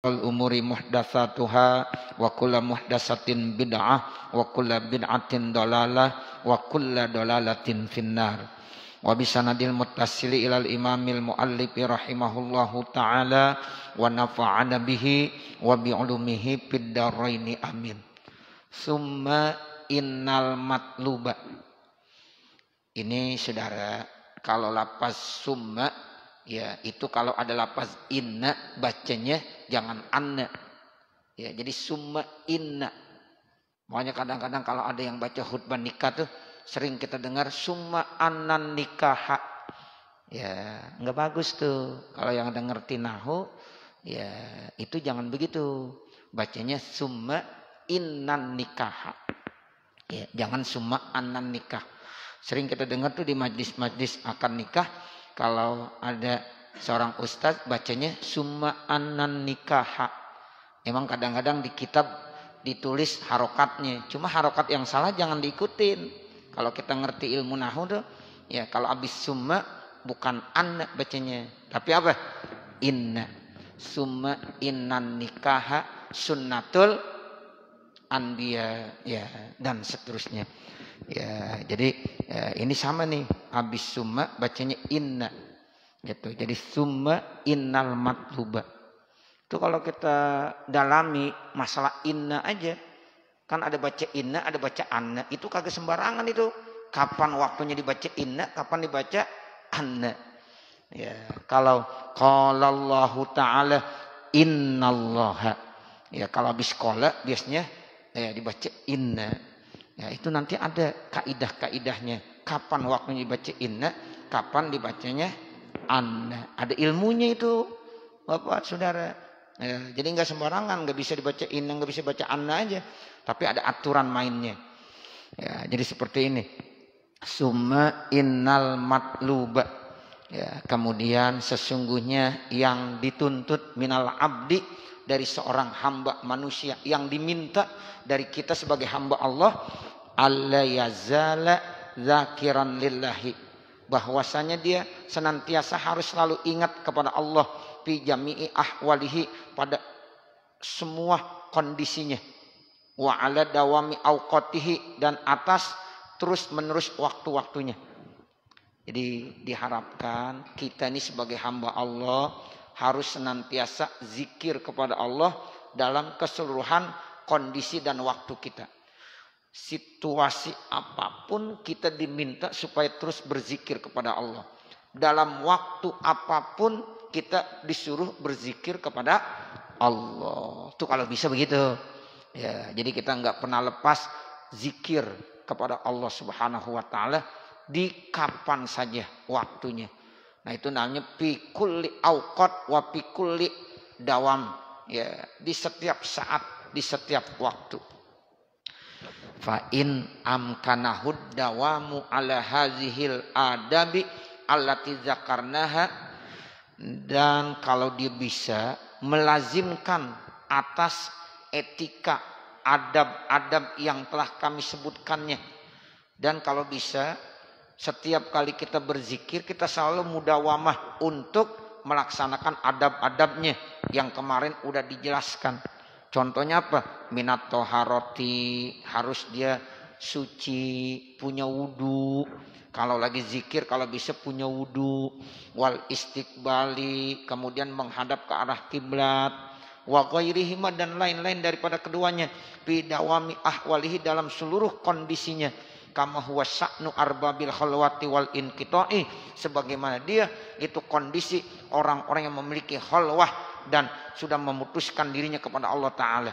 Al umuri muhdatsatuha wa kullu muhdatsatin bid'ah wa kullu bid'atin dalalah wa kullu dalalatin finnar. Wa bisanadil muttasili ilal imamil muallif rahimahullahu taala wa nafa'ana bihi wa bi ulumihi fid dharain amin. Summa innal matluba. Ini saudara, kalau lafaz summa ya itu kalau ada lafaz inna bacanya jangan anna. Ya, jadi summa inna. Makanya kadang-kadang kalau ada yang baca khutbah nikah tuh sering kita dengar summa annan nikah. Ya, enggak bagus tuh. Kalau yang ada ngerti nahu ya itu jangan begitu. Bacanya summa innan nikah. Ya, jangan summa annan nikah. Sering kita dengar tuh di majlis-majlis akan nikah, kalau ada seorang ustadz bacanya summa annan nikah. Emang kadang-kadang di kitab ditulis harokatnya, cuma harokat yang salah jangan diikutin. Kalau kita ngerti ilmu nahu tuh, ya kalau abis summa bukan anna bacanya, tapi apa? Inna. Summa innan nikah sunnatul anbiya, ya dan seterusnya. Ya, jadi ini sama nih, habis summa bacanya inna gitu. Jadi summa innal matluba. Itu kalau kita dalami masalah inna aja, kan ada baca inna, ada baca anna, itu kagak sembarangan itu. Kapan waktunya dibaca inna, kapan dibaca anna. Ya, kalau qala Allahu taala innallaha. Ya, kalau habis qala biasanya ya dibaca inna. Ya, itu nanti ada kaidah-kaidahnya. Kapan waktunya dibaca inna, kapan dibacanya anna. Ada ilmunya itu, Bapak, Saudara. Ya, jadi nggak sembarangan, nggak bisa dibaca inna, nggak bisa baca anna aja. Tapi ada aturan mainnya. Ya, jadi seperti ini. Summa innal matluba. Ya, kemudian sesungguhnya yang dituntut minal abdi, dari seorang hamba manusia, yang diminta dari kita sebagai hamba Allah, alla yazala zakiran lillahi, bahwasanya dia senantiasa harus selalu ingat kepada Allah fi jami'i ahwalihi, pada semua kondisinya, wa ala dawami auqatihi, dan atas terus menerus waktu-waktunya. Jadi diharapkan kita ini sebagai hamba Allah harus senantiasa zikir kepada Allah dalam keseluruhan kondisi dan waktu kita. Situasi apapun kita diminta supaya terus berzikir kepada Allah. Dalam waktu apapun kita disuruh berzikir kepada Allah. Itu kalau bisa begitu. Ya, jadi kita nggak pernah lepas zikir kepada Allah Subhanahu wa taala di kapan saja waktunya. Nah, itu namanya fi kulli auqat wa fi kulli dawam, ya, di setiap saat, di setiap waktu. Fa in amkanahud dawamu ala hazihil adabi allati zakarnaha, dan kalau dia bisa melazimkan atas etika, adab-adab yang telah kami sebutkannya, dan kalau bisa setiap kali kita berzikir kita selalu mudawamah untuk melaksanakan adab-adabnya yang kemarin udah dijelaskan. Contohnya apa? Minat toharoti, harus dia suci, punya wudu. Kalau lagi zikir kalau bisa punya wudu. Wal istiqbali, kemudian menghadap ke arah kiblat. Wa ghairihima, dan lain-lain daripada keduanya. Bidawami ahwalihi, dalam seluruh kondisinya. Kama huwa sya'nu arbabil khalwati wal inqita'i, sebagaimana dia itu kondisi orang-orang yang memiliki khalwah dan sudah memutuskan dirinya kepada Allah taala.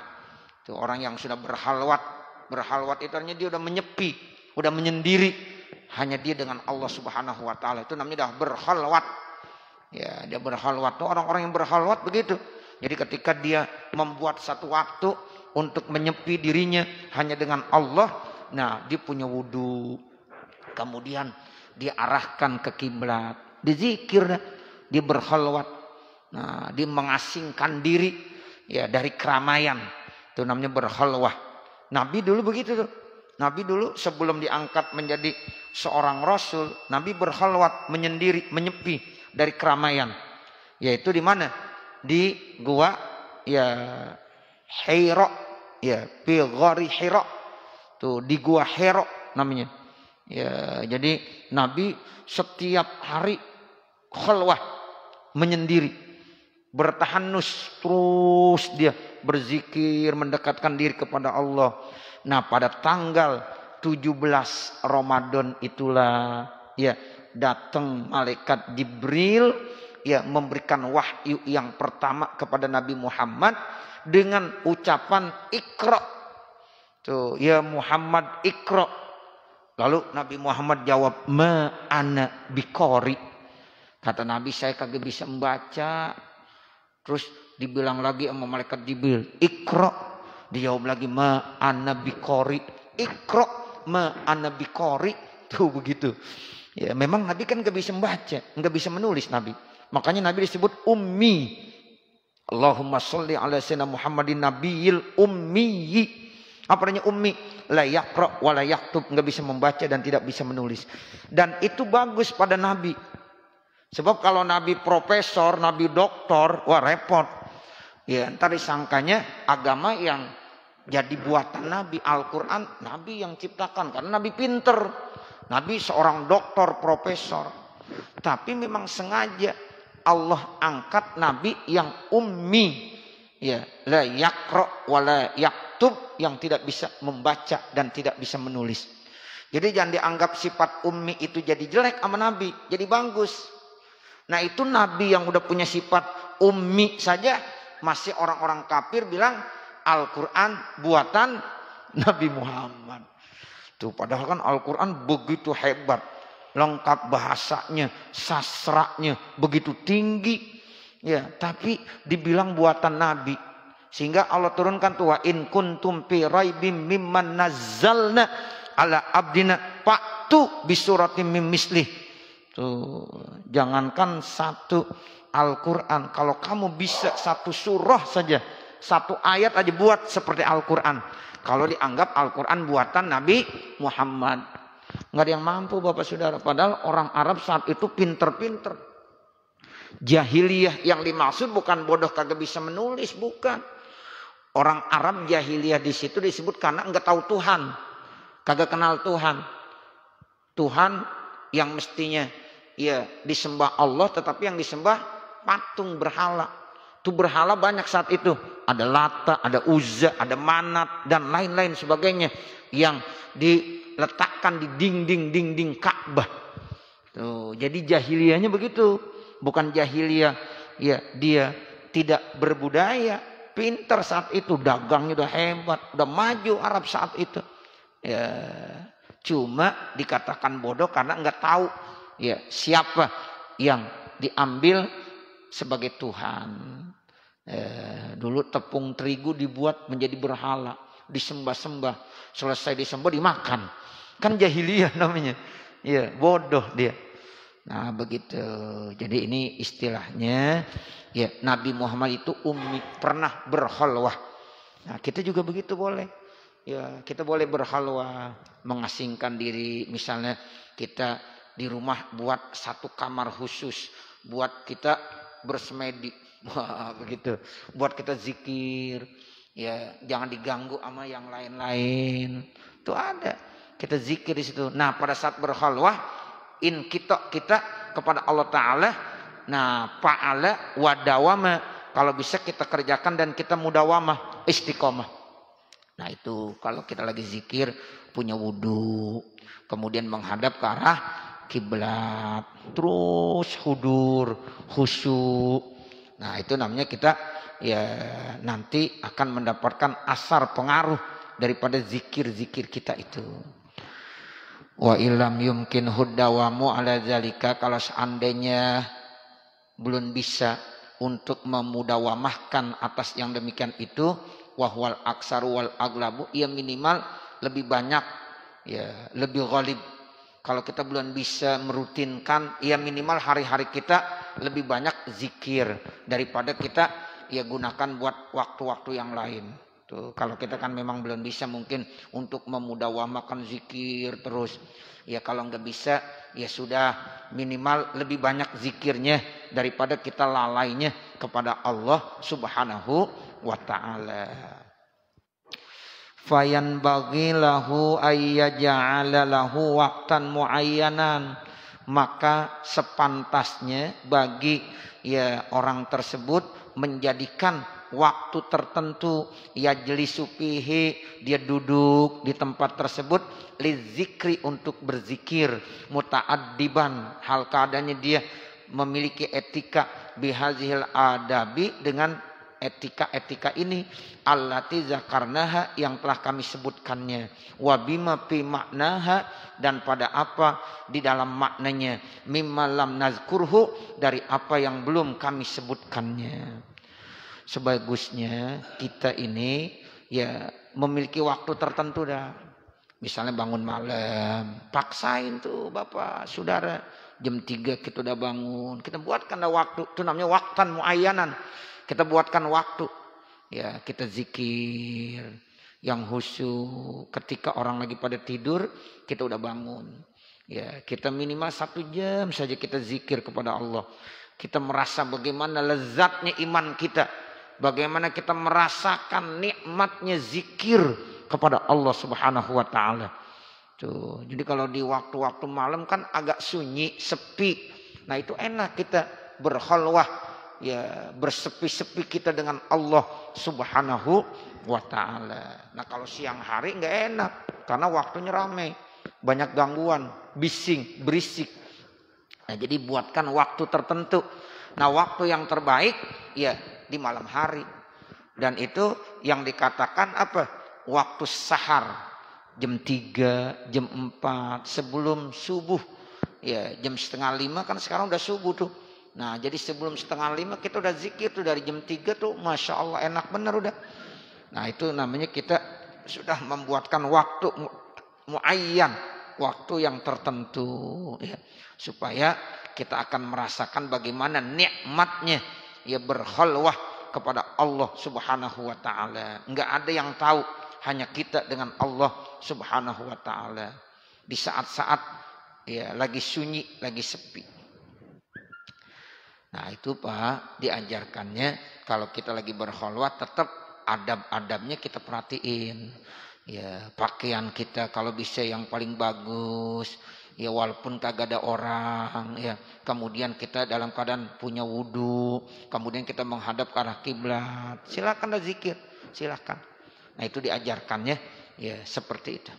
Itu orang yang sudah berhalwat. Berhalwat itu artinya dia sudah menyepi, sudah menyendiri, hanya dia dengan Allah Subhanahu wa taala. Itu namanya dah berhalwat. Ya, dia berhalwat. Tuh orang-orang yang berhalwat begitu. Jadi ketika dia membuat satu waktu untuk menyepi dirinya hanya dengan Allah, nah, dia punya wudu, kemudian dia arahkan ke kiblat, dizikir, dia berkhalwat. Nah, dia mengasingkan diri ya dari keramaian. Itu namanya berkhalwah. Nabi dulu begitu tuh. Nabi dulu sebelum diangkat menjadi seorang rasul, Nabi berkhalwat, menyendiri, menyepi dari keramaian. Yaitu di mana? Di gua ya Hira, ya fi ghari Hira. Tuh di gua Hira namanya. Ya, jadi Nabi setiap hari khalwah menyendiri, bertahanus terus dia berzikir mendekatkan diri kepada Allah. Nah, pada tanggal 17 Ramadan itulah ya datang malaikat Jibril ya memberikan wahyu yang pertama kepada Nabi Muhammad dengan ucapan Iqra. Tuh, ya Muhammad Iqra. Lalu Nabi Muhammad jawab, ma ana biqori. Kata Nabi, saya kagak bisa membaca. Terus dibilang lagi sama malaikat Jibril, Iqra. Dijawab lagi, ma ana biqori. Iqra, ma ana biqori. Tuh begitu. Ya memang Nabi kan gak bisa membaca, gak bisa menulis Nabi. Makanya Nabi disebut ummi. Allahumma sholli ala sayyidina Muhammadin nabiyil ummi. Apa artinya ummi? La yaqra wa la yaktub, enggak bisa membaca dan tidak bisa menulis. Dan itu bagus pada Nabi. Sebab kalau Nabi profesor, Nabi doktor, wah repot. Ya, ntar disangkanya agama yang jadi buatan Nabi, Al-Qur'an Nabi yang ciptakan karena Nabi pinter. Nabi seorang doktor, profesor. Tapi memang sengaja Allah angkat Nabi yang ummi. Ya, la yaqra wa la yaktub, yang tidak bisa membaca dan tidak bisa menulis. Jadi jangan dianggap sifat ummi itu jadi jelek sama Nabi, jadi bagus. Nah, itu Nabi yang udah punya sifat ummi saja masih orang-orang kafir bilang Al-Qur'an buatan Nabi Muhammad. Tuh padahal kan Al-Qur'an begitu hebat, lengkap bahasanya, sastranya begitu tinggi. Ya, tapi dibilang buatan Nabi. Sehingga Allah turunkan tuh wa in kuntum fi raibim mimman nazzalna ala abdina fa'tu bisuratim mim mislih. Tuh, jangankan satu Al-Qur'an, kalau kamu bisa satu surah saja, satu ayat aja buat seperti Al-Qur'an. Kalau dianggap Al-Qur'an buatan Nabi Muhammad, nggak ada yang mampu Bapak Saudara. Padahal orang Arab saat itu pinter-pinter. Jahiliyah yang dimaksud bukan bodoh kagak bisa menulis, bukan. Orang Arab jahiliyah di situ disebut karena enggak tahu Tuhan, kagak kenal Tuhan. Tuhan yang mestinya ya disembah Allah, tetapi yang disembah patung berhala. Itu berhala banyak saat itu. Ada Lata, ada Uzza, ada Manat dan lain-lain sebagainya yang diletakkan di dinding Ka'bah. Tuh, jadi jahiliyahnya begitu. Bukan jahiliyah ya dia tidak berbudaya, pintar saat itu, dagangnya udah hebat, udah maju Arab saat itu. Ya, cuma dikatakan bodoh karena enggak tahu ya siapa yang diambil sebagai Tuhan. Dulu tepung terigu dibuat menjadi berhala, disembah-sembah, selesai disembah dimakan. Kan jahiliyah namanya. Ya, bodoh dia. Nah begitu. Jadi ini istilahnya ya Nabi Muhammad itu ummi, pernah berkhalwah. Nah kita juga begitu boleh. Ya kita boleh berkhalwah, mengasingkan diri. Misalnya kita di rumah buat satu kamar khusus buat kita bersemedi. Wah begitu. Buat kita zikir. Ya jangan diganggu sama yang lain-lain. Itu ada. Kita zikir di situ. Nah pada saat berkhalwah kita kepada Allah Ta'ala, nah fa'ala wadawama, kalau bisa kita kerjakan dan kita mudawamah, istiqomah. Nah itu kalau kita lagi zikir punya wudu, kemudian menghadap ke arah kiblat, terus hudur, khusyuk. Nah itu namanya kita ya nanti akan mendapatkan asar pengaruh daripada zikir-zikir kita itu. Wa ilam yumkin huddawamu ala zalika, kalau seandainya belum bisa untuk memudawamahkan atas yang demikian itu, wahwal aksaru wal aglabu, ya minimal lebih banyak, ya lebih ghalib. Kalau kita belum bisa merutinkan, ya minimal hari-hari kita lebih banyak zikir daripada kita ya gunakan buat waktu-waktu yang lain. Tuh, kalau kita kan memang belum bisa mungkin untuk memudawamakan zikir terus. Ya kalau nggak bisa ya sudah minimal lebih banyak zikirnya daripada kita lalainya kepada Allah Subhanahu wa ta'ala. Fayan bagi lahu ayyaja'ala lahu waktan muayyanan, maka sepantasnya bagi ya orang tersebut menjadikan waktu tertentu, yajlisu fihi, dia duduk di tempat tersebut, lizikri, untuk berzikir, muta'addiban, hal keadaannya dia memiliki etika, bihazihil adabi, dengan etika-etika ini, allati zakarnaha, yang telah kami sebutkannya, wa bima fi maknaha, dan pada apa di dalam maknanya, mimma lam nazkurhu, dari apa yang belum kami sebutkannya. Sebagusnya kita ini ya memiliki waktu tertentu dah. Misalnya bangun malam, paksain tuh Bapak, Saudara, jam 3 kita udah bangun, kita buatkan dah waktu, itu namanya waktan muayyanan. Kita buatkan waktu, ya kita zikir yang khusyuk. Ketika orang lagi pada tidur, kita udah bangun. Ya kita minimal 1 jam saja kita zikir kepada Allah. Kita merasa bagaimana lezatnya iman kita, bagaimana kita merasakan nikmatnya zikir kepada Allah Subhanahu wa taala. Tuh, jadi kalau di waktu-waktu malam kan agak sunyi, sepi. Nah, itu enak kita berkhalwah, ya bersepi-sepi kita dengan Allah Subhanahu wa taala. Nah, kalau siang hari enggak enak karena waktunya ramai, banyak gangguan, bising, berisik. Nah, jadi buatkan waktu tertentu. Nah, waktu yang terbaik ya di malam hari. Dan itu yang dikatakan apa? Waktu sahar. Jam 3, jam 4 sebelum subuh. Ya, jam 4:30 kan sekarang udah subuh tuh. Nah, jadi sebelum 4:30 kita udah zikir tuh, dari jam 3 tuh Masya Allah enak bener udah. Nah, itu namanya kita sudah membuatkan waktu muayyan, waktu yang tertentu ya, supaya kita akan merasakan bagaimana nikmatnya ya berkhalwah kepada Allah Subhanahu wa taala. Enggak ada yang tahu, hanya kita dengan Allah Subhanahu wa taala. Di saat-saat ya lagi sunyi, lagi sepi. Nah, itu Pak, diajarkannya kalau kita lagi berkhalwat tetap adab-adabnya kita perhatiin. Ya, pakaian kita kalau bisa yang paling bagus. Ya, walaupun kagak ada orang, ya. Kemudian kita dalam keadaan punya wudu, kemudian kita menghadap ke arah kiblat. Silakan dah zikir, silakan. Nah, itu diajarkannya ya seperti itu.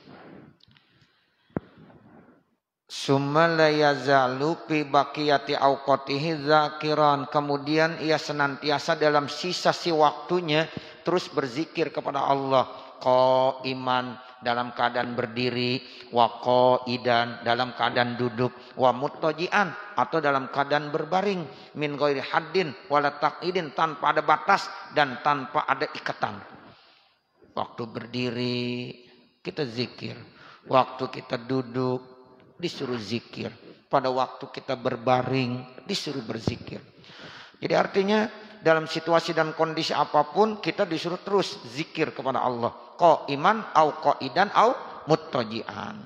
Summa la yazalu fi baqiyati awqatihi zakiran, kemudian ia senantiasa dalam sisa-sisa waktunya terus berzikir kepada Allah, qaiman, dalam keadaan berdiri, wa qaidan, dalam keadaan duduk, wa muttaji'an, atau dalam keadaan berbaring, min ghairi haddin wala taqidin, tanpa ada batas dan tanpa ada ikatan. Waktu berdiri kita zikir, waktu kita duduk disuruh zikir, pada waktu kita berbaring disuruh berzikir. Jadi artinya dalam situasi dan kondisi apapun kita disuruh terus zikir kepada Allah, qaiman au qaidan au muttaji'an.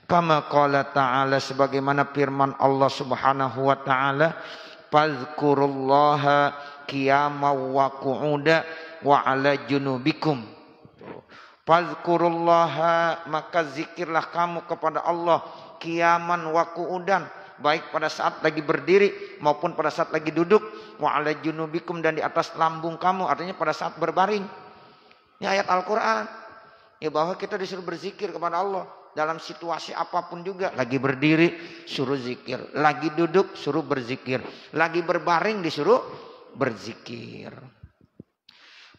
Kama qala ta'ala, sebagaimana firman Allah Subhanahu wa taala, fazkurullaha qiyaman wa qu'uda wa 'ala junubikum. Fazkurullaha, maka zikirlah kamu kepada Allah, qiyaman wa qu'udan, baik pada saat lagi berdiri maupun pada saat lagi duduk, wa 'ala junubikum, dan di atas lambung kamu, artinya pada saat berbaring. Ini ayat Al-Qur'an. Ya, bahwa kita disuruh berzikir kepada Allah dalam situasi apapun juga. Lagi berdiri suruh zikir, lagi duduk suruh berzikir, lagi berbaring disuruh berzikir.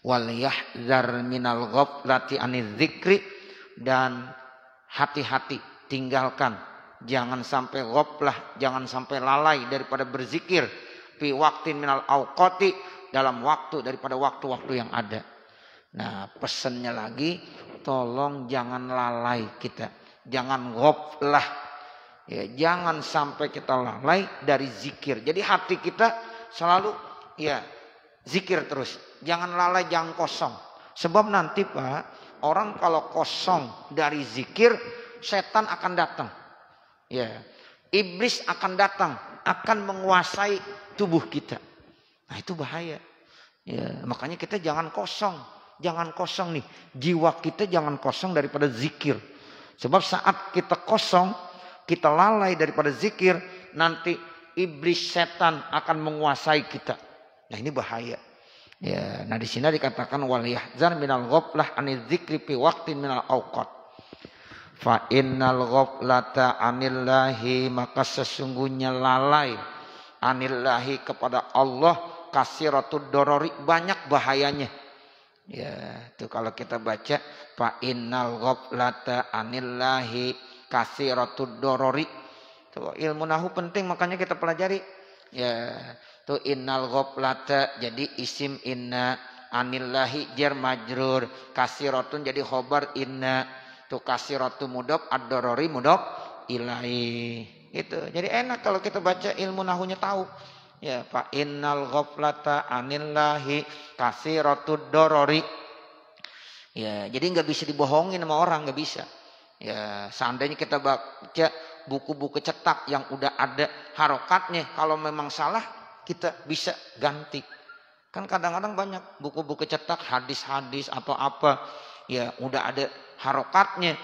Wal yahzar minal ghaflati aniz zikri, dan hati-hati, tinggalkan, jangan sampai ghaflah, jangan sampai lalai daripada berzikir, fi waqtin minal awqati, dalam waktu daripada waktu-waktu yang ada. Nah, pesannya lagi, tolong jangan lalai kita, jangan ghaflah, ya, jangan sampai kita lalai dari zikir. Jadi hati kita selalu ya zikir terus, jangan lalai, jangan kosong. Sebab nanti Pak, orang kalau kosong dari zikir, setan akan datang, ya, iblis akan datang, akan menguasai tubuh kita. Nah, itu bahaya. Ya, makanya kita jangan kosong. Jangan kosong nih. Jiwa kita jangan kosong daripada zikir. Sebab saat kita kosong, kita lalai daripada zikir, nanti iblis setan akan menguasai kita. Nah, ini bahaya. Ya, nah di sini dikatakan wal yahzar minal ghaflah anil dzikri fi waqtin minal awqat. Fa innal ghaflata anillahi, maka sesungguhnya lalai anillahi kepada Allah kasiratud dorori, banyak bahayanya. Ya, itu kalau kita baca fa innal ghaflata anillahi kasiratud dorori. Tuh, ilmu nahu penting, makanya kita pelajari. Ya, tuh innal ghaflata jadi isim inna, anillahi jar majrur, kasiratun jadi khobar inna, tuh kasiratu mudhof, ad-dorori mudhof ilaihi. Itu. Jadi enak kalau kita baca ilmu nahunya tahu. Ya, fa innal ghaflata anillahi kasiratud dorori. Ya, jadi nggak bisa dibohongin sama orang, nggak bisa. Ya, seandainya kita baca buku-buku cetak yang udah ada harokatnya, kalau memang salah kita bisa ganti. Kan kadang-kadang banyak buku-buku cetak hadis-hadis atau apa, ya udah ada harokatnya,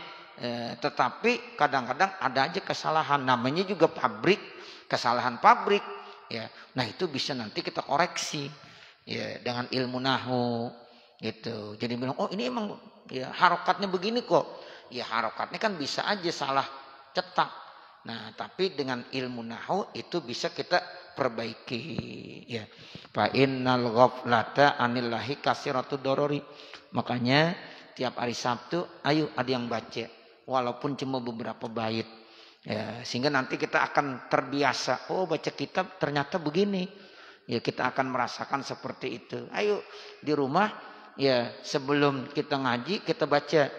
tetapi kadang-kadang ada aja kesalahan. Namanya juga pabrik, kesalahan pabrik. Ya, nah itu bisa nanti kita koreksi, ya dengan ilmu nahu, gitu. Jadi bilang, oh ini emang ya harokatnya begini kok. Ya harokatnya kan bisa aja salah cetak. Nah tapi dengan ilmu nahu itu bisa kita perbaiki. Ya, fa innal ghaflata anillahi kasiratud dorori. Makanya tiap hari Sabtu, ayo ada yang baca, walaupun cuma beberapa bait. Ya, sehingga nanti kita akan terbiasa. Oh baca kitab ternyata begini. Ya kita akan merasakan seperti itu. Ayo di rumah ya sebelum kita ngaji kita baca.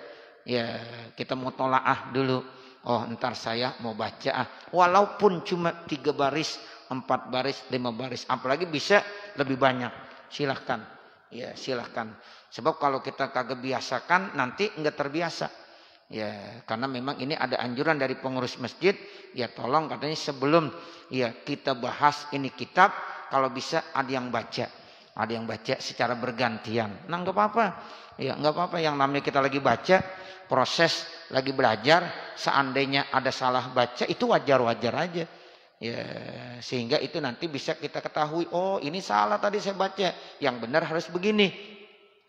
Ya kita mutolaah dulu. Oh ntar saya mau baca. Walaupun cuma 3 baris, 4 baris, 5 baris. Apalagi bisa lebih banyak. Silahkan. Ya silahkan. Sebab kalau kita kagak biasakan nanti enggak terbiasa. Ya, karena memang ini ada anjuran dari pengurus masjid, ya tolong katanya sebelum ya kita bahas ini kitab, kalau bisa ada yang baca secara bergantian. Nah nggak apa-apa, ya nggak apa-apa. Yang namanya kita lagi baca, proses lagi belajar, seandainya ada salah baca itu wajar-wajar aja. Ya, sehingga itu nanti bisa kita ketahui, oh ini salah tadi saya baca, yang benar harus begini.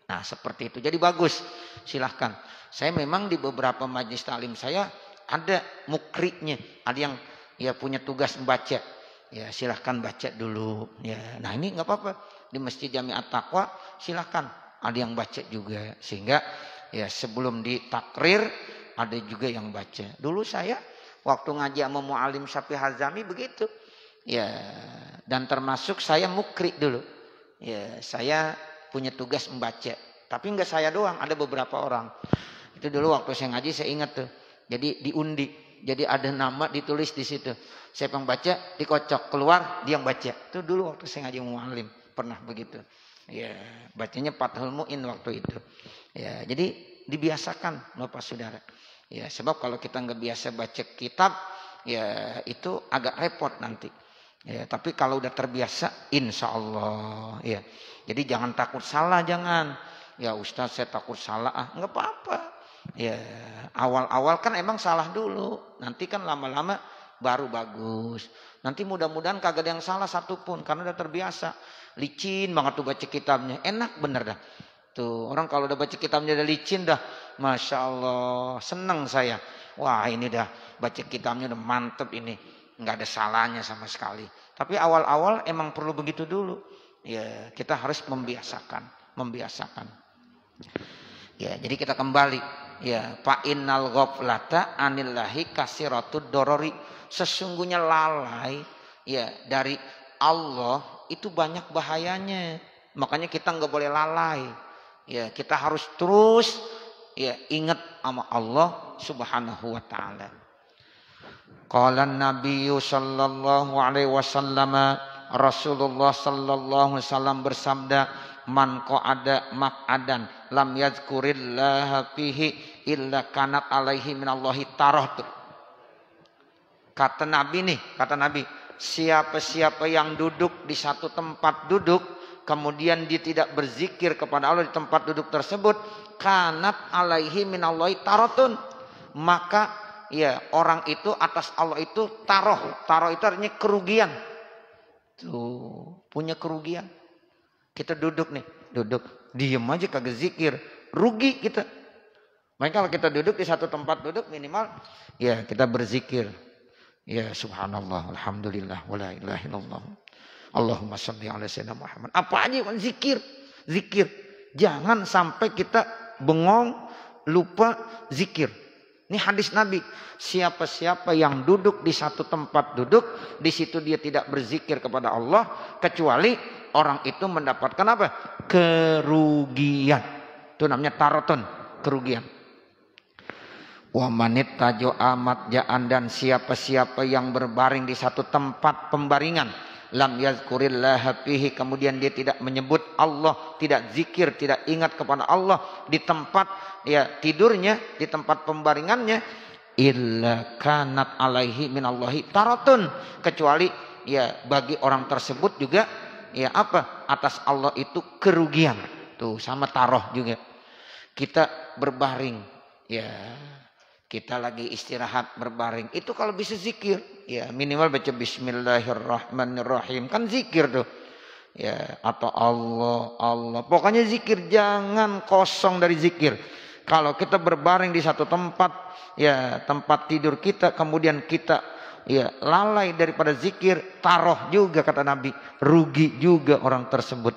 Nah seperti itu, jadi bagus, silahkan. Saya memang di beberapa majelis taklim saya ada mukriknya, ada yang ya punya tugas membaca. Ya silahkan baca dulu. Ya, nah ini nggak apa-apa di Masjid Jami'at Taqwa silahkan ada yang baca juga, sehingga ya sebelum ditakrir ada juga yang baca. Dulu saya waktu ngaji sama Mu'alim Syafi'i Hazami begitu. Ya dan termasuk saya mukrik dulu. Ya saya punya tugas membaca. Tapi enggak saya doang, ada beberapa orang. Itu dulu waktu saya ngaji saya ingat tuh. Jadi diundi. Jadi ada nama ditulis di situ. Saya yang baca dikocok keluar dia yang baca. Itu dulu waktu saya ngaji mu'alim pernah begitu. Ya, bacanya Fathul Mu'in waktu itu. Ya, jadi dibiasakan Bapak Saudara. Ya, sebab kalau kita enggak biasa baca kitab, ya itu agak repot nanti. Ya, tapi kalau udah terbiasa insya Allah ya. Jadi jangan takut salah, jangan. Ya Ustaz saya takut salah, enggak apa-apa. Ya awal-awal kan emang salah dulu, nanti kan lama-lama baru bagus. Nanti mudah-mudahan kagak ada yang salah satupun karena udah terbiasa. Licin banget tuh baca kitabnya, enak bener dah. Tuh orang kalau udah baca kitabnya udah licin dah, masya Allah seneng saya. Wah ini dah baca kitabnya udah mantep ini, nggak ada salahnya sama sekali. Tapi awal-awal emang perlu begitu dulu. Ya kita harus membiasakan. Ya jadi kita kembali. Ya, fa innal ghaflata anillahi kasiratud dorori. Sesungguhnya lalai ya dari Allah itu banyak bahayanya. Makanya kita nggak boleh lalai. Ya, kita harus terus ya ingat sama Allah Subhanahu wa taala. Qala Nabi sallallahu alaihi wasallam, Rasulullah sallallahu alaihi wasallam bersabda, man qa'ada maq'adan lam yadhkurillaha fihi illa kanat alaihi minallahi tarah. Kata Nabi, siapa-siapa yang duduk di satu tempat duduk kemudian dia tidak berzikir kepada Allah di tempat duduk tersebut, kanat alaihi minallahi taratun, maka ya orang itu atas Allah itu taroh itu artinya kerugian. Tuh, punya kerugian. Kita duduk diem aja kagak zikir, rugi kita. Makanya kalau kita duduk di satu tempat duduk, minimal ya kita berzikir. Ya subhanallah, alhamdulillah, wala ilaha illallah. Allahumma shalli ala sayyidina Muhammad. Apa aja kan zikir. Jangan sampai kita bengong, lupa zikir. Ini hadis Nabi. Siapa-siapa yang duduk di satu tempat duduk, di situ dia tidak berzikir kepada Allah, kecuali orang itu mendapatkan apa? Kerugian. Itu namanya taratun, kerugian. Wa manit tajo amat jaan, dan siapa-siapa yang berbaring di satu tempat pembaringan, lam yazkurillaha fihi, kemudian dia tidak menyebut Allah, tidak zikir, tidak ingat kepada Allah di tempat ya tidurnya, di tempat pembaringannya, illa kanat alaihi minallahi taratun, kecuali ya bagi orang tersebut juga ya apa? Atas Allah itu kerugian. Tuh sama taroh juga. Kita berbaring ya, kita lagi istirahat berbaring, itu kalau bisa zikir ya minimal baca bismillahirrahmanirrahim, kan zikir tuh ya, atau Allah, pokoknya zikir, jangan kosong dari zikir. Kalau kita berbaring di satu tempat ya, tempat tidur kita, kemudian kita ya lalai daripada zikir, taroh juga kata Nabi, rugi juga orang tersebut.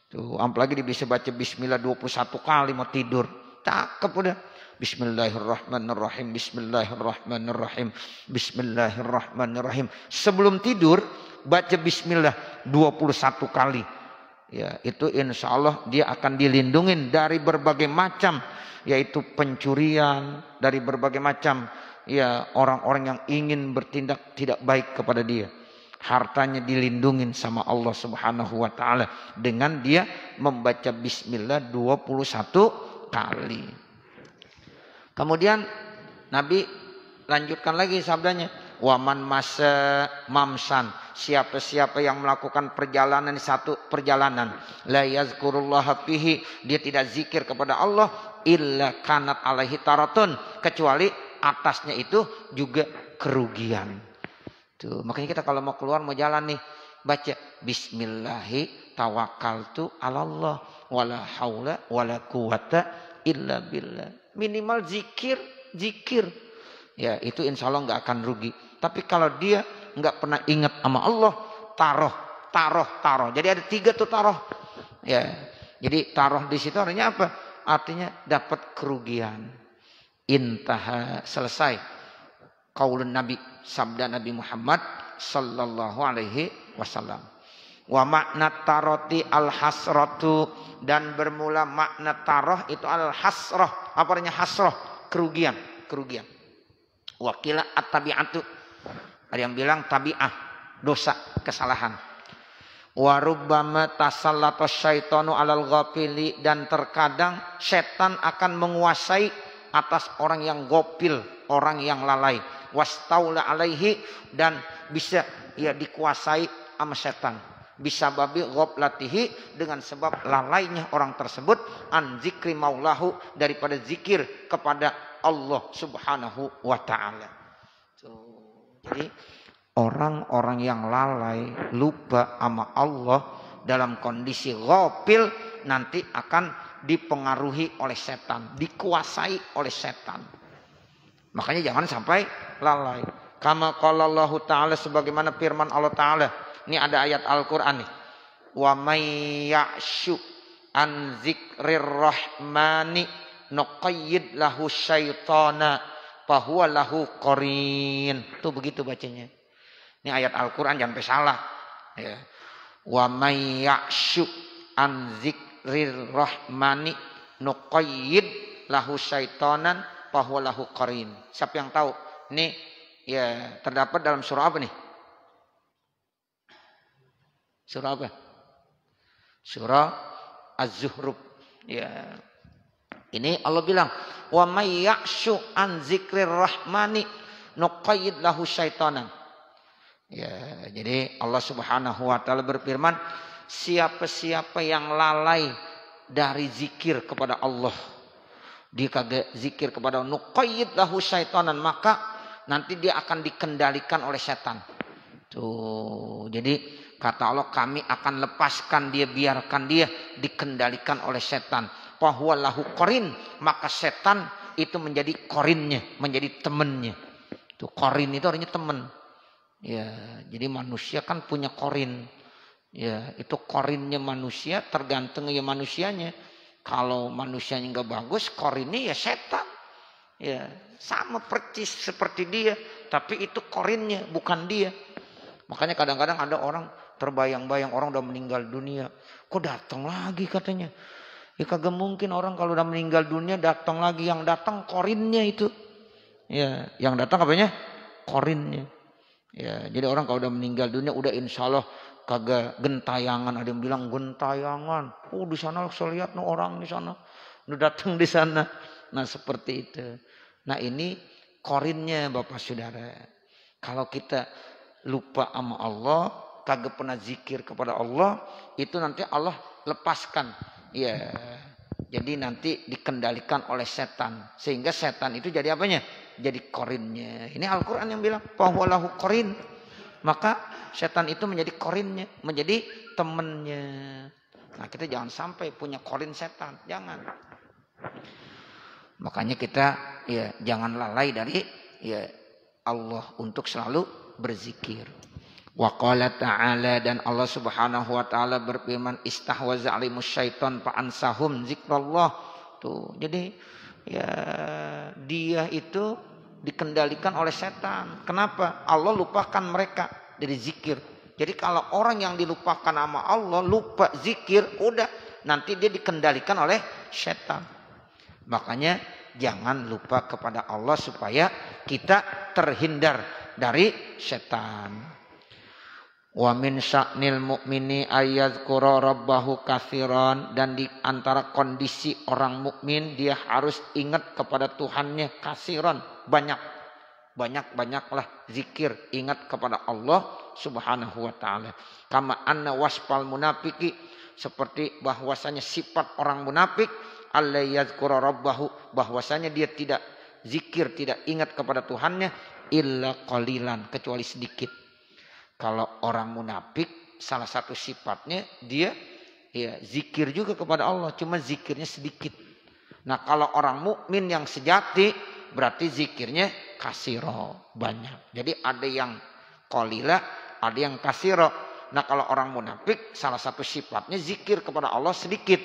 Tuh apalagi dia bisa baca bismillah 21 kali mau tidur, cakep udah. Bismillahirrahmanirrahim, bismillahirrahmanirrahim, bismillahirrahmanirrahim. Sebelum tidur baca bismillah 21 kali. Ya, itu insya Allah dia akan dilindungi dari berbagai macam, yaitu pencurian, dari berbagai macam ya orang-orang yang ingin bertindak tidak baik kepada dia. Hartanya dilindungi sama Allah Subhanahu wa taala dengan dia membaca bismillah 21 kali. Kemudian Nabi lanjutkan lagi sabdanya, waman masa mamsan, siapa-siapa yang melakukan perjalanan di satu perjalanan, la yazkurullaha fihi, dia tidak zikir kepada Allah, illa kanat alaihi taratun, kecuali atasnya itu juga kerugian. Tuh, makanya kita kalau mau keluar mau jalan nih, baca bismillahi tawakkaltu 'alallah wala haula wala quwata illa billah. Minimal zikir ya, itu insya Allah nggak akan rugi. Tapi kalau dia nggak pernah ingat sama Allah, taroh. Jadi ada 3 tuh taroh ya. Jadi taroh di situ artinya apa? Artinya dapat kerugian. Intaha, selesai qaulun Nabi, sabda Nabi Muhammad sallallahu alaihi wasallam. Wa makna taroti al hasratu, dan bermula makna taroh itu al hasroh. Apa artinya hasroh? Kerugian. Wakila at-tabi'atu, ada yang bilang tabi'ah, dosa, kesalahan. Wa rubbama tasallata syaitanu alal ghafili, dan terkadang setan akan menguasai atas orang yang gopil, orang yang lalai. Wastaula alaihi, dan bisa ya dikuasai sama setan. Bisa babi ghaflatihi, dengan sebab lalainya orang tersebut, an zikri maulahu, daripada zikir kepada Allah Subhanahu wa ta'ala. Jadi orang-orang yang lalai, lupa sama Allah dalam kondisi ghafil, nanti akan dipengaruhi oleh setan, dikuasai oleh setan. Makanya jangan sampai lalai. Kama qala Allah Ta'ala, sebagaimana firman Allah Ta'ala. Ini ada ayat Al-Quran nih. Wa may ya'shu an zikrir rahmani nuqayyid lahu syaitana fahuwa lahu qarin. Tuh begitu bacanya. Ini ayat Al-Quran, jangan sampai salah. Ya. Wa may ya'shu an zikrir rahmani nuqayyid lahu syaitanan fahuwa lahu qarin. Siapa yang tahu? Ini ya terdapat dalam surah apa nih? Surah apa? Surah Az-Zuhruf. Ya. Ini Allah bilang, wa may ya'shu an zikrir rahmani nuqayyid lahu syaitanan. Ya, jadi Allah Subhanahu wa taala berfirman, siapa-siapa yang lalai dari zikir kepada Allah, dia kagak zikir kepada nuqayyid lahu syaitanan, maka nanti dia akan dikendalikan oleh setan. Tuh, jadi kata Allah, kami akan lepaskan dia, biarkan dia dikendalikan oleh setan. Fahuwa lahu qarin, maka setan itu menjadi qarinnya, menjadi temannya. Tuh, qarin itu artinya teman. Ya, jadi manusia kan punya qarin. Ya, itu qarinnya manusia tergantung ya manusianya. Kalau manusianya nggak bagus, qarinnya ya setan. Ya, sama persis seperti dia, tapi itu qarinnya bukan dia. Makanya kadang-kadang ada orang terbayang-bayang orang udah meninggal dunia, kok datang lagi katanya. Ya kagak mungkin orang kalau udah meninggal dunia datang lagi, yang datang qarinnya itu. Ya, yang datang apanya? Qarinnya. Ya, jadi orang kalau udah meninggal dunia udah insya Allah kagak gentayangan. Ada yang bilang gentayangan. Oh, di sana saya lihat no orang di sana udah datang di sana. Nah seperti itu. Nah ini qarinnya Bapak Saudara. Kalau kita lupa sama Allah, kagak pernah zikir kepada Allah, itu nanti Allah lepaskan. Ya, jadi nanti dikendalikan oleh setan, sehingga setan itu jadi apanya? Jadi qarinnya. Ini Al-Quran yang bilang fahuwalahu qarin, maka setan itu menjadi qarinnya, menjadi temannya. Nah kita jangan sampai punya qarin setan, jangan. Makanya kita ya jangan lalai dari ya Allah untuk selalu berzikir. Wa qala ta'ala, dan Allah Subhanahu wa taala berfirman, istahwaza 'alimus syaiton fa ansahum zikrallah. Tuh, jadi ya dia itu dikendalikan oleh setan. Kenapa? Allah lupakan mereka dari zikir. Jadi kalau orang yang dilupakan sama Allah, lupa zikir, udah nanti dia dikendalikan oleh setan. Makanya jangan lupa kepada Allah supaya kita terhindar dari setan. Wa min sya'nil mu'mini ayyadhkura rabbahu katsiran, dan di antara kondisi orang mukmin dia harus ingat kepada Tuhannya katsiran, banyaklah zikir, ingat kepada Allah Subhanahu wa taala. Kama anna wasfal munafiki, seperti bahwasanya sifat orang munafik, alla yadhkura rabbahu, bahwasanya dia tidak zikir, tidak ingat kepada Tuhannya, illa qalilan, kecuali sedikit. Kalau orang munafik salah satu sifatnya dia ya zikir juga kepada Allah, cuma zikirnya sedikit. Nah kalau orang mukmin yang sejati berarti zikirnya kasiro, banyak. Jadi ada yang qalila, ada yang kasiro. Nah kalau orang munafik salah satu sifatnya zikir kepada Allah sedikit.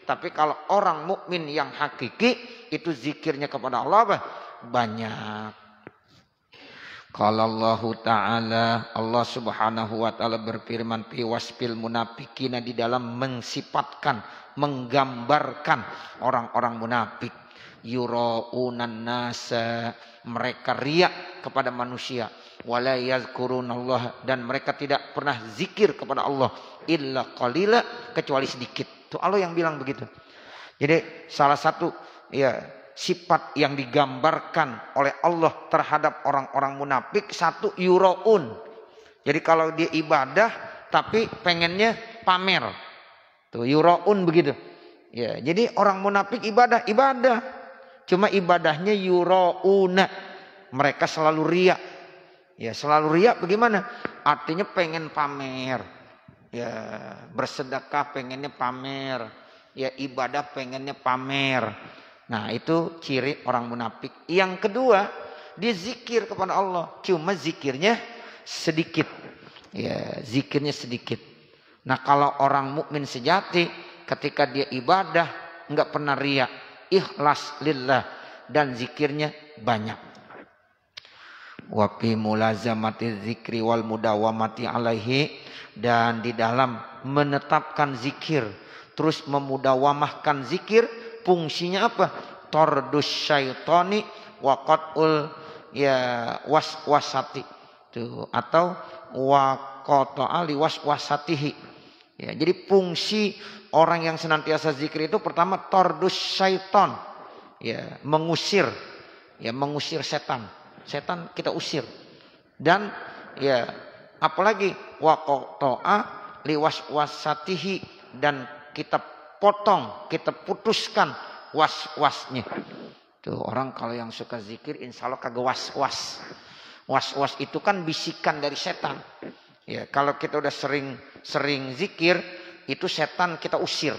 Tapi kalau orang mukmin yang hakiki itu zikirnya kepada Allah apa? Banyak. Qala Allah Ta'ala, Allah Subhanahu wa taala berfirman fi wasfil munafiqina, di dalam mensifatkan, menggambarkan orang-orang munafik. Yuraunan nasa, mereka riak kepada manusia. Wala yazkurunallah, dan mereka tidak pernah zikir kepada Allah illa qalila, kecuali sedikit. Itu Allah yang bilang begitu. Jadi salah satu ya sifat yang digambarkan oleh Allah terhadap orang-orang munafik, satu yuraun. Jadi kalau dia ibadah tapi pengennya pamer. Tuh yuraun begitu. Ya, jadi orang munafik ibadah, cuma ibadahnya yurauna. Mereka selalu riya. Ya, selalu riya bagaimana? Artinya pengen pamer. Ya, bersedekah pengennya pamer. Ya, ibadah pengennya pamer. Nah itu ciri orang munafik. Yang kedua, dia zikir kepada Allah, cuma zikirnya sedikit. Ya, zikirnya sedikit. Nah kalau orang mukmin sejati, ketika dia ibadah nggak pernah riya, ikhlas lillah, dan zikirnya banyak. Wa fi mulazamati zikri wal mudawamati alaihi, dan di dalam menetapkan zikir terus memudawamahkan zikir, fungsinya apa? Tordus syaitoni wa qat'ul ya waswasati. Tuh, atau wa qata'a li waswasatihi. Ya, jadi fungsi orang yang senantiasa zikir itu pertama tordus syaiton. Ya, mengusir setan. Setan kita usir. Dan ya apalagi wa qata'a liwaswasatihi, dan kita potong, kita putuskan was-wasnya. Tuh orang kalau yang suka zikir insya Allah kagak was-was. Was-was itu kan bisikan dari setan. Ya, kalau kita udah sering zikir, itu setan kita usir.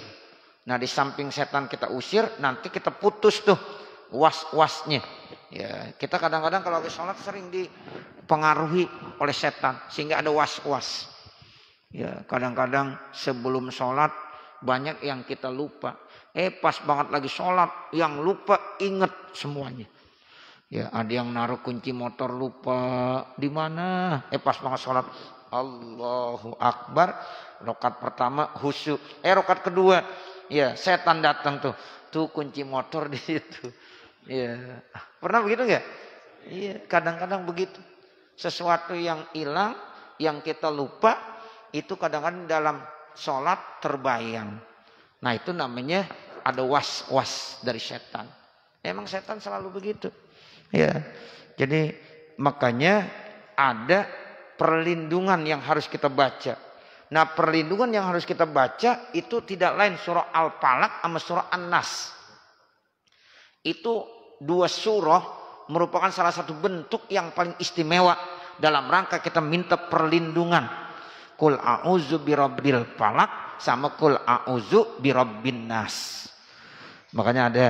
Nah, di samping setan kita usir, nanti kita putus tuh was-wasnya. Ya, kita kadang-kadang kalau lagi sholat sering dipengaruhi oleh setan sehingga ada was-was. Ya, kadang-kadang sebelum sholat banyak yang kita lupa. Pas banget lagi sholat, yang lupa inget semuanya. Ya, ada yang naruh kunci motor lupa di mana. Pas banget sholat, Allahu Akbar, rakaat pertama khusyuk. Rakaat kedua, ya setan datang tuh kunci motor di situ. Ya, pernah begitu nggak? Iya, kadang-kadang begitu. Sesuatu yang hilang, yang kita lupa, itu kadang-kadang dalam sholat terbayang. Nah, itu namanya ada was-was dari setan. Emang setan selalu begitu. Ya, jadi makanya ada perlindungan yang harus kita baca. Nah, perlindungan yang harus kita baca itu tidak lain surah Al-Falaq sama surah An-Nas. Itu dua surah merupakan salah satu bentuk yang paling istimewa dalam rangka kita minta perlindungan. Qul a'udzu birabbil falaq sama qul a'udzu birabbin nas. Makanya ada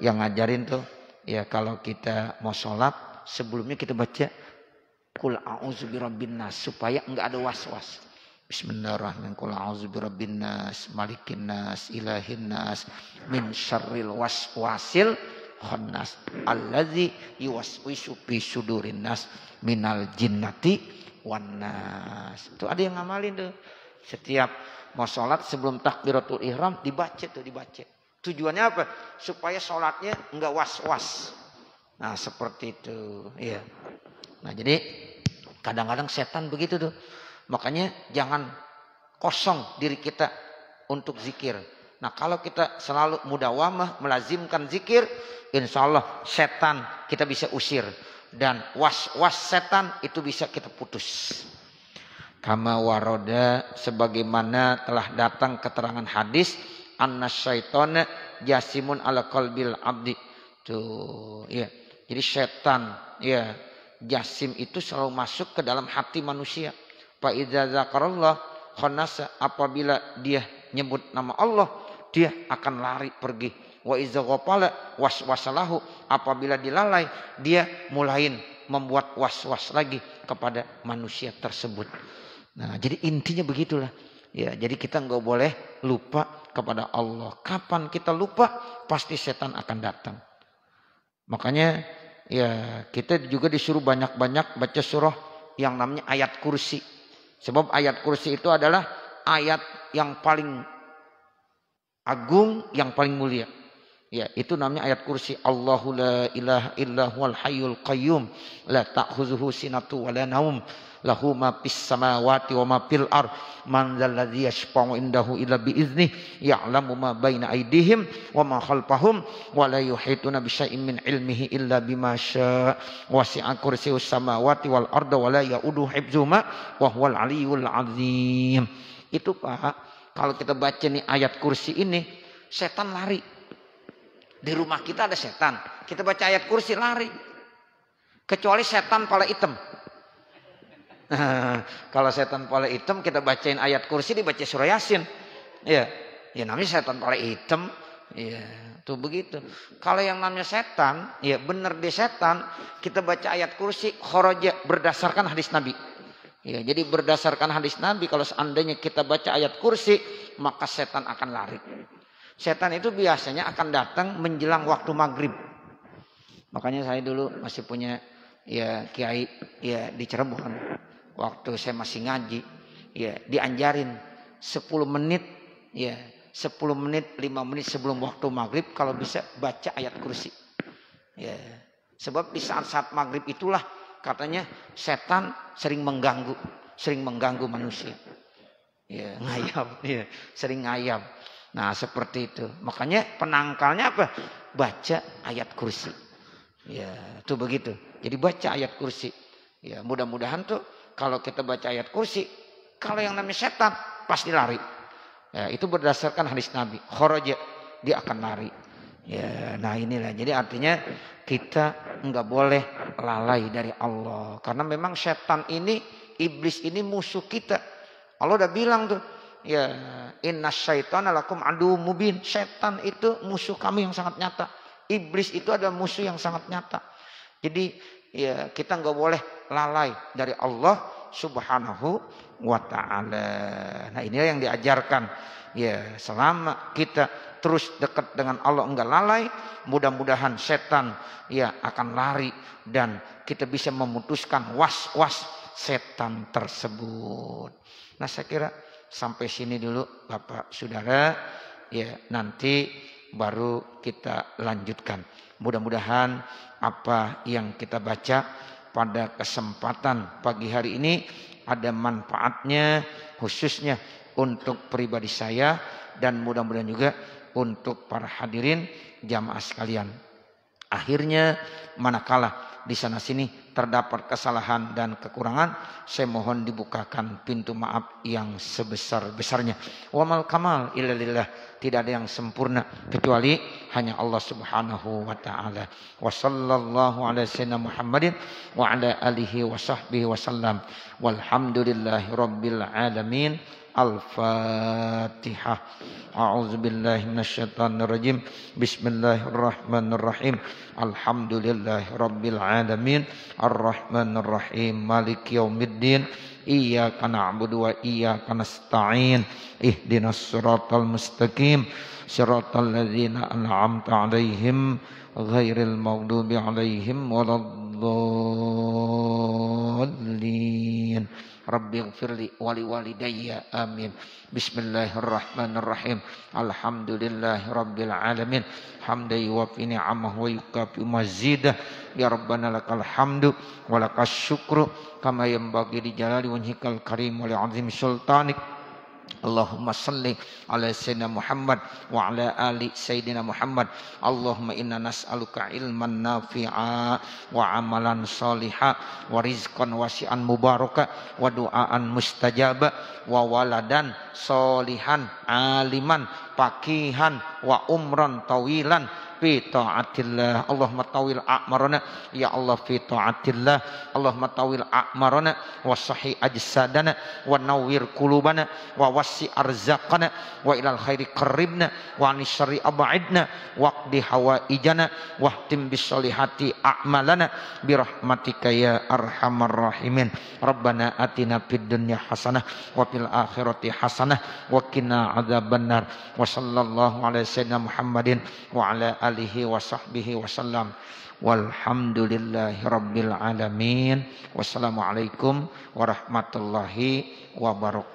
yang ngajarin tuh, ya kalau kita mau sholat sebelumnya kita baca qul a'udzu birabbin nas supaya enggak ada was-was. Bismillahirrahmanirrahim. Qul a'udzu birabbin nas, malikin nas, ilahin nas, min syarril waswasil khannas allazi yuwaswisu fi sudurin nas minal jinnati wan nas. Itu ada yang ngamalin tuh. Setiap mau sholat sebelum takbiratul ihram dibaca. Tujuannya apa? Supaya sholatnya enggak was-was. Nah, seperti itu. Iya. Nah, jadi kadang-kadang setan begitu tuh. Makanya jangan kosong diri kita untuk zikir. Nah, kalau kita selalu mudawamah melazimkan zikir, insya Allah setan kita bisa usir. Dan was-was setan itu bisa kita putus. Kama waroda, sebagaimana telah datang keterangan hadis, anna syaitana jasimun ala qalbil abdi. Tuh, ya. Jadi setan, ya, jasim itu selalu masuk ke dalam hati manusia. Fa idza zakarallah khanasa, apabila dia nyebut nama Allah, dia akan lari pergi. Wa idza ghafala waswasalahu, apabila dilalai, dia mulain membuat was-was lagi kepada manusia tersebut. Nah, jadi intinya begitulah. Ya, jadi kita enggak boleh lupa kepada Allah. Kapan kita lupa, pasti setan akan datang. Makanya ya kita juga disuruh banyak-banyak baca surah yang namanya ayat kursi. Sebab ayat kursi itu adalah ayat yang paling agung, yang paling mulia. Ya, itu namanya ayat kursi. Allahu la ilaha illa huwal hayyul qayyum la ta'khuzuhu sinatu wa la naum lahu ma fis samawati wa ma fil ard man dzalladzi yashfa'u indahu illa bi idznih ya'lamu ma baina aydihim wa ma khalfahum wa la yuhituna bi syai'in min ilmihi illa bima syaa wasi'a kursiyyus samawati wal arda wa la ya'uduhu hifdzuhuma wa huwal aliyyul azim. Itu Pak, kalau kita baca nih ayat kursi ini, setan lari. Di rumah kita ada setan, kita baca ayat kursi lari. Kecuali setan kepala hitam. Kalau setan kepala hitam kita bacain ayat kursi, dibaca surah Yasin. Ya, ya namanya setan kepala hitam. Ya, tuh begitu. Kalau yang namanya setan, ya benar dia setan, kita baca ayat kursi kharaja berdasarkan hadis Nabi. Ya, jadi berdasarkan hadis Nabi, kalau seandainya kita baca ayat kursi, maka setan akan lari. Setan itu biasanya akan datang menjelang waktu maghrib. Makanya saya dulu masih punya ya kiai ya di Cirebon. Waktu saya masih ngaji, ya dianjarin 10 menit, ya 10 menit, 5 menit sebelum waktu maghrib kalau bisa baca ayat kursi. Ya, sebab di saat-saat maghrib itulah katanya setan sering mengganggu manusia. Ya, ngayap, ya, sering ngayap. Nah, seperti itu. Makanya penangkalnya apa? Baca ayat kursi. Ya, itu begitu. Jadi baca ayat kursi. Ya, mudah-mudahan tuh kalau kita baca ayat kursi, kalau yang namanya setan pasti lari. Ya, itu berdasarkan hadis Nabi. Kharaja, dia akan lari. Ya, nah inilah. Jadi artinya kita enggak boleh lalai dari Allah. Karena memang setan ini, iblis ini musuh kita. Allah udah bilang tuh, ya innasyaitana lakum aduwwum mubin. Setan itu musuh kami yang sangat nyata. Iblis itu adalah musuh yang sangat nyata. Jadi ya kita enggak boleh lalai dari Allah Subhanahu wa ta'ala. Nah inilah yang diajarkan. Ya selama kita terus dekat dengan Allah enggak lalai, mudah-mudahan setan ya akan lari dan kita bisa memutuskan was-was setan tersebut. Nah saya kira sampai sini dulu Bapak Saudara, ya nanti baru kita lanjutkan. Mudah-mudahan apa yang kita baca pada kesempatan pagi hari ini ada manfaatnya khususnya untuk pribadi saya dan mudah-mudahan juga untuk para hadirin jamaah sekalian. Akhirnya manakala di sana sini terdapat kesalahan dan kekurangan, saya mohon dibukakan pintu maaf yang sebesar-besarnya. Wamal kamal illa lillah, tidak ada yang sempurna kecuali hanya Allah Subhanahu wa taala. Wa sallallahu ala sayyidina Muhammadin wa ala alihi wa sahbihi wasallam. Walhamdulillahi rabbil alamin. Al-Fatihah. A'udzubillahi minasyaitonir rajim. Bismillahirrahmanirrahim. Alhamdulillahi rabbil alamin. Arrahmanir rahim. Maliki yaumiddin. Iyyaka na'budu wa iyyaka nasta'in. Ihdinas siratal mustaqim. Siratal ladzina an'amta 'alaihim ghairil maghdubi 'alaihim waladdallin. Rabbighfirli wali walidayya amin. Bismillahirrahmanirrahim. Alhamdulillahi rabbil alamin. Hamdan yuwafi ni'amahu wa yukafi mazidah. Ya Rabbana lakal hamdu wa lakas syukru kama yanbaghi li jalali wajhikal karim wa li 'azimi sultanik. Allahumma salli ala sayyidina Muhammad wa ala ali sayyidina Muhammad. Allahumma inna nas'aluka ilman nafi'a wa amalan salihah wa rizqan wasi'an mubaraka wa du'aan mustajaba wa waladan solihan aliman faqihan wa umran tawilan fi ta'atillah. Allahumma tawil a'marana ya Allah fi ta'atillah. Allahumma tawil a'marana wa sahih ajsadana wa nawwir qulubana wa wasi arzaqana wa ilal khairi qarribna wa anis syarri ab'idna waqdi hawaijana wahtim bis solihati a'malana bi rahmatika ya arhamar rahimin. Rabbana atina fid dunya hasanah wa fil akhirati hasanah wa qina adzabannar. Wa sallallahu ala sayyidina Muhammadin wa ala alihi wa sahbihi wasallam. Walhamdulillahi rabbil alamin. Wassalamualaikum warahmatullahi wabarakatuh.